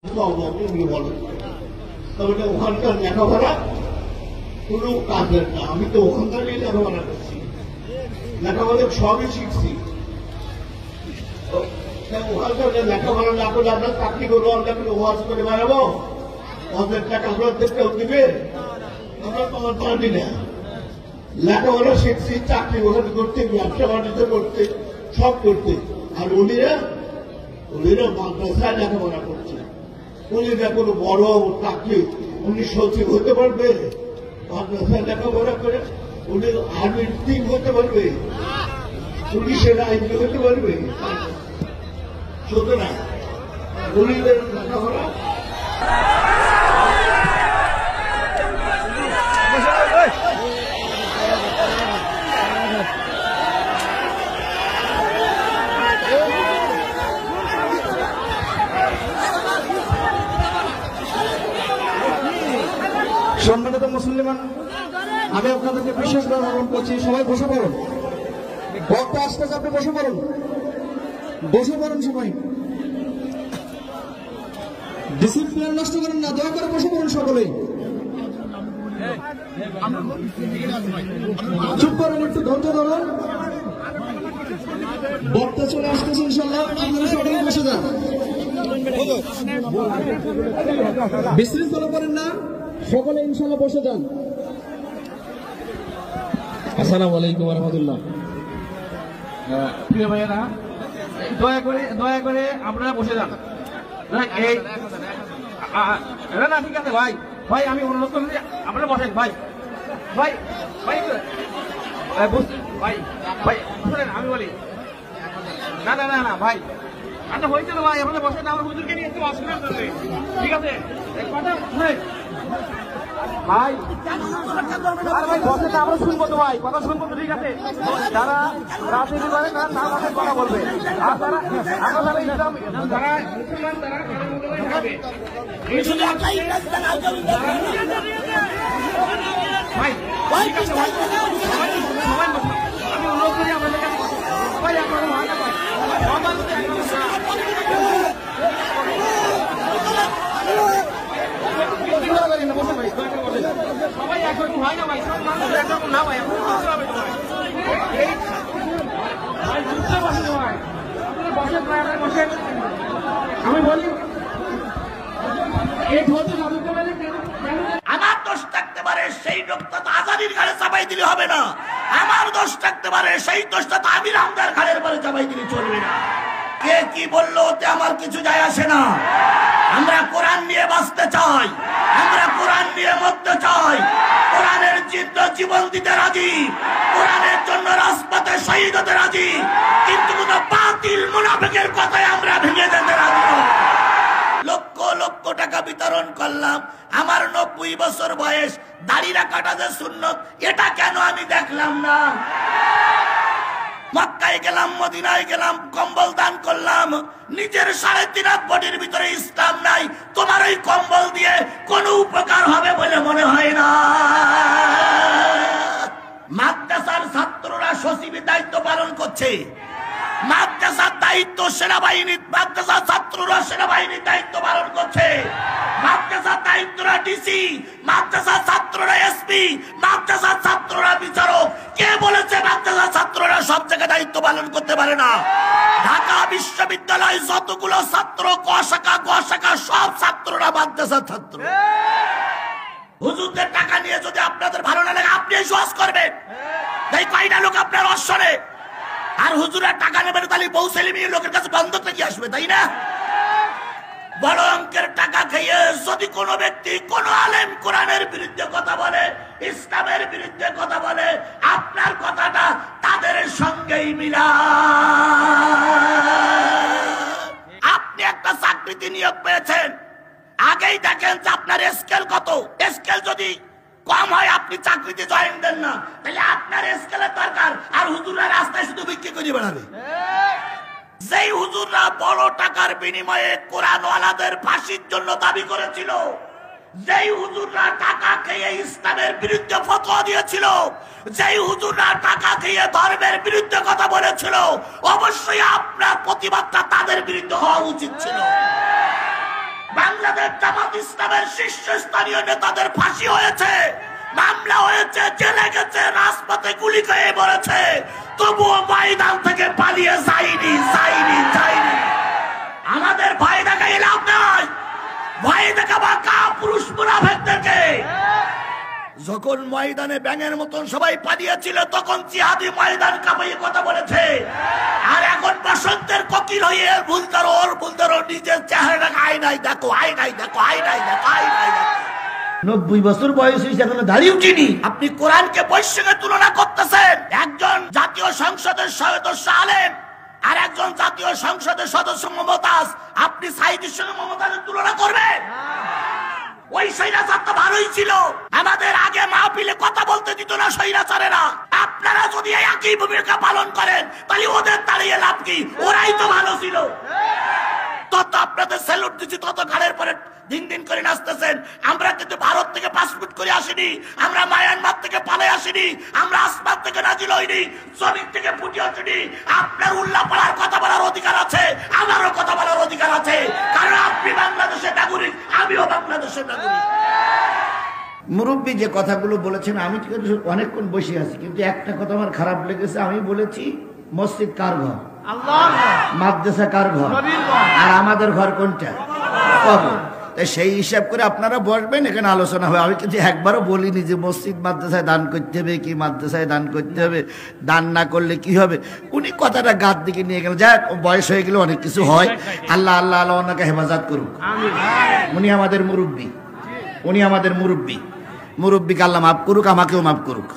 বলো তবে ওখানকার লেখাপড়া কোনো কাজের না। আমি তো ওখানকারই লেখাপড়া করছি, লেখাপড়া সবই শিখছি। ওখানকার লেখাপড়া না করে আমরা চাকরি করবো, আমরা ওয়াজ করে বেড়াবো, ওদের টাকা আমাদের কেউ দিবে? আমরা তোমার পারি না। লেখাপড়া শিখছি, চাকরি ওখানে করতে, ব্যবসা বাণিজ্য করতে, সব করতে। আর উনিরা মাদ্রাসায় লেখাপড়া করছে। উনিরা কোনো বড় চাকরি, উনি সচিব হতে পারবে মাদ্রাসায় লেখাপড়া করে? উনি আর্মির টিম হতে পারবে? পুলিশের আইনজীবী হতে পারবে? সুতরাং উনিদের লেখাপড়া সম্মানিত মুসলিমান, আমি আপনাদেরকে বিশেষভাবে আহ্বান করছি, সবাই বসে পড়ুন। বক্তা আসতেছে, আপনি বসে পড়ুন, বসে পড়ুন সবাই। ডিসিপ্লিন নষ্ট করেন না, দয়া করে বসে পড়ুন সকলেই। চুপ করেন, একটু ধৈর্য ধরুন। বক্তা চলে আসতেছে ইনশাল্লাহ, আপনারা সকলেই বসে যান। বিশৃঙ্খলা করেন না, সকলে ইনশাল্লাহ বসে যান। আসসালামু আলাইকুম ওয়া রাহমাতুল্লাহ। প্রিয় ভাইয়েরা, দয়া করে আপনারা বসে যান। না ঠিক আছে ভাই, আমি অনুরোধ করছি আপনারা বসেন। ভাই শুনেন, আমি বলি না ভাই, আচ্ছা হয়েছে তো ভাই, আপনারা বসেন, আমার হুজুরকে নিয়ে একটু অসুবিধা করবে, ঠিক আছে? কথা ভাই, আর ভাই বসে না, আমরা শুনবো তো ভাই, কথা শুনবো তো, ঠিক আছে? যারা রাজনীতি করে তারা তার ভাষায় কথা বলবে, আর যারা ইসলাম, যারা মুসলমান তারা তাদের মতো করে থাকবে। ভাই ঠিক আছে ভাই, সবাই বসুন। আমি অনুরোধ করি আপনাদের কাছে ভাই, আপনারা ভাই সবাই একরকম হয় না ভাই, সব মানুষ একরকম না ভাই, বুঝতে হবে তো ভাই। ভাই বুঝতে বসে তো ভাই, আপনারা বসেন ভাই, আপনারা বসেন। আমি বলি এই ধরতে সাধুতে পারে আমার দোষ থাকতে পারে, সেই দোষটা তো আজাদির ঘাড়ে চাপাই দিলে হবে না। আমার দোষ থাকতে পারে, সেই দোষটা তো আমির হামদার ঘাড়ের পরে চাপাই দিলে চলবে না। কে কি বললো ওতে আমার কিছু যায় আসে না। আমরা কোরআন নিয়ে বাঁচতে চাই, আমরা কোরআন নিয়ে মরতে চাই, কোরআনের জন্য জীবন দিতে রাজি, কোরআনের জন্য রাজপথে শহীদ হতে রাজি, কিন্তু কোন বাতিল মুনাফিকের কথায় আমরা ভেঙে যেতে রাজি নই। লক্ষ লক্ষ টাকা বিতরণ করলাম, আমার 90 বছর বয়স, দাড়ি রাখাটা যে সুন্নত, এটা কেন আমি দেখলাম না? মক্কায় গেলাম, মদিনায় গেলাম, কম্বল দান করলাম, নিজের 3.5 বডির ভিতরে ইসলাম নাই, তোমার ওই কম্বল দিয়ে কোনো উপকার হবে বলে মনে হয় না। মাদ্রাসার ছাত্ররা সচিবের দায়িত্ব পালন করছে, মাদ্রাসার দায়িত্ব সেনাবাহিনীর, মাদ্রাসার ছাত্ররা সেনাবাহিনীর দায়িত্ব পালন করছে, মাদ্রাসার দায়িত্বরা ডিসি, মাদ্রাসার ছাত্ররা এসপি, মাদ্রাসার ছাত্ররা বিচারক। কে বলেছে মাদ্রাসার ছাত্ররা সব জায়গায় দায়িত্ব পালন করতে পারে না? ঢাকা বিশ্ববিদ্যালয় যতগুলো ছাত্র, ক শাখা সব ছাত্ররা মাদ্রাসার ছাত্র। হুজুরদের টাকা নিয়ে যদি আপনাদের ভালো না লাগে, আপনি সহজ করবেন, তাই কয়টা লোক আপনার অশ্বরে, আর হুজুরের টাকা নেবেন, তাহলে বউ ছেলে মেয়ে লোকের কাছে বন্ধক নাকি আসবে, তাই না? বড় অঙ্কের টাকা খেয়ে যদি কোনো ব্যক্তি, কোন আলেম কোরআনের বিরুদ্ধে কথা বলে, ইসলামের বিরুদ্ধে কথা বলে, আপনার কথাটা তাদের সঙ্গেই মিলা। আপনি একটা চাকরিতে নিয়োগ পেয়েছেন, আগেই দেখেন যে আপনার স্কেল কত। স্কেল যদি কম হয়, আপনি চাকরিতে জয়েন দেন না, তাহলে আপনার স্কেলের দরকার। আর হুজুররা রাস্তায় শুধু বিক্রি করে বেড়াবে। যেই হুজুররা বড় টাকার বিনিময়ে কোরআনওয়ালাদের ফাঁসির জন্য দাবি করেছিল, যেই হুজুররা টাকা খেয়ে ইসলামের বিরুদ্ধে ফতোয়া দিয়েছিল, যেই হুজুররা টাকা খেয়ে ধর্মের বিরুদ্ধে কথা বলেছিল, অবশ্যই আপনার প্রতিবাদটা তাদের বিরুদ্ধে হওয়া উচিত ছিল। বাংলাদেশ জামাত ইসলামের শীর্ষস্থানীয় নেতাদের ফাঁসি হয়েছে, মামলা হয়েছে, জেলে গেছে, রাজপথে গুলি খেয়ে মরেছে, তবুও ময়দান থেকে পালিয়ে যায়নি। আমাদের ভয় দেখাই লাভ নাই, ভয় দেখাবা কাপুরুষ মুনাফিকদেরকে। যখন ময়দানে ব্যাঙের মতন সবাই পালিয়েছিল তখন জিহাদি ময়দান কাঁপিয়ে কথা বলেছে, আর এখন বসন্তের কোকিল হয়ে ভুলতারো নিজের চেহারাটাকে আয়নায় দেখো, আয়নায় দেখো, আয়নায় দেখো, আয়নায় দেখো। 90 বছর বয়স হয়েছে এখনো দাঁড়িয়ে উঠিনি। আপনি কোরআনকে বইয়ের সঙ্গে তুলনা করতেছেন। একজন জাতীয় সংসদের সদস্য আলেম আর একজন জাতীয় সংসদের সদস্য মমতাজ, আপনি সাইদের সঙ্গে মমতাজের তুলনা করবেন? ওই স্বৈরাচার তো ভালোই ছিল, আমাদের আগে মাহফিলে কথা বলতে দিত না স্বৈরাচারেরা। আপনারা যদি একই ভূমিকা পালন করেন তাহলে ওদের দাঁড়িয়ে লাভ কি? ওরাই তো ভালো ছিল। তত আপনাদের স্যালুট দিচ্ছি, তত ঘাড়ের পরে দিন দিন করে নাচতেছেন। আমরা কিন্তু ভারত থেকে পাসপোর্ট করে আসিনি, আমরা মায়ানমার থেকে পালিয়ে আসিনি, আমরা আসমান থেকে নাজিল হইনি, জমিন থেকে ফুটে আসিনি। আপনার উল্লাহ পাড়ার কথা বলার অধিকার আছে, আমারও কথা বলার অধিকার আছে, কারণ আপনি বাংলাদেশের নাগরিক, আমিও বাংলাদেশের নাগরিক। মুরব্বী যে কথাগুলো বলেছেন আমি অনেকক্ষণ বসে আছি, কিন্তু একটা কথা আমার খারাপ লেগেছে। আমি বলেছি মসজিদ কার ঘর? মাদ্রাসা কার ঘর? আর আমাদের ঘর কোনটা? কবর। সেই হিসাব করে আপনারা বসবেন, এখানে আলোচনা হবে। আমি কিন্তু একবারও বলিনি যে মসজিদ মাদ্রাসায় দান করতে হবে কি মাদ্রাসায় দান করতে হবে, দান না করলে কি হবে। উনি কথাটা গাদ দিকে নিয়ে গেলেন। যাক, বয়স হয়ে গেলে অনেক কিছু হয়। আল্লাহ আল্লাহ আল্লাহ ওনাকে হেফাজত করুক। উনি আমাদের মুরব্বী, উনি আমাদের মুরব্বীকে আল্লাহ মাফ করুক, আমাকেও মাফ করুক।